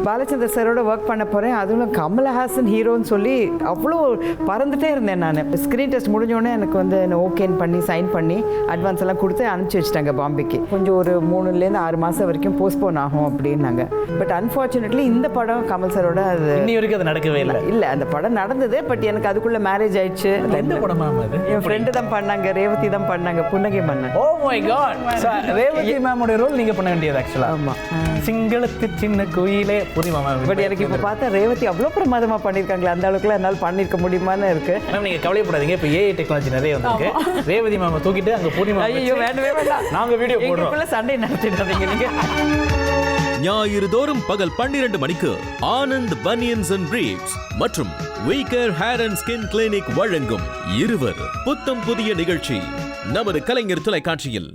பாலச்சந்தர் சாரோட ஒர்க் பண்ண போகிறேன். அதுவும் கமலஹாசன் ஹீரோன்னு சொல்லி அவ்வளோ பறந்துட்டே இருந்தேன் நான். ஸ்க்ரீன் டெஸ்ட் முடிஞ்சோடனே எனக்கு வந்து ஓகேன்னு பண்ணி சைன் பண்ணி அட்வான்ஸ் எல்லாம் கொடுத்து அனுப்பிச்சி வச்சுட்டாங்க பாம்பேக்கு. கொஞ்சம் ஒரு 3லேருந்து 6 மாதம் வரைக்கும் போஸ்ட்போன் ஆகும் அப்படின்னாங்க. பட் அன்ஃபார்ச்சுனேட்லி இந்த படம் கமல் சாரோட அது இன்னி வரைக்கும் அது நடக்கவே இல்லை. அந்த படம் நடந்தது. பட் எனக்கு அதுக்குள்ளே மேரேஜ் ஆயிடுச்சு. எந்த படமா அது? என் ஃப்ரெண்டு தான் பண்ணாங்க, ரேவதி தான் பண்ணாங்க, புன்னகை பண்ணாங்க. Oh my God. ரேவதி மேமோட ரோல் நீங்கள் பண்ண வேண்டியது ஆக்சுவலாக. ஆமாம். சிங்களத்து சின்ன குயிலே புரியுமா மேம்? பட் எனக்கு இப்போ பார்த்தா ரேவதி அவ்வளோ பிரமாதமாக பண்ணியிருக்காங்களே, அந்த அளவுக்குலாம் என்னால் பண்ணியிருக்க முடியுமான்னு இருக்கு. மேம் நீங்கள் கவலைப்படாதீங்க, இப்போ ஏஐ டெக்னாலஜி நிறைய வந்திருக்கு. ரேவதி மேம் தூக்கிட்டு அங்கே பூர்ணிமா. ஐயோ வேண்டவே வேண்டாம், நாங்கள் வீடியோ போடுறோம். சண்டை நடத்திட்டு நீங்கள். ஞாயிறு தோறும் பகல் 12 மணிக்கு ஆனந்த் பனியன்ஸ் அண்ட் பிரீப்ஸ் மற்றும் weaker hair and skin clinic வழங்கும் இருவர் புத்தம் புதிய நிகழ்ச்சி நமது கலைஞர் தொலைக்காட்சியில்.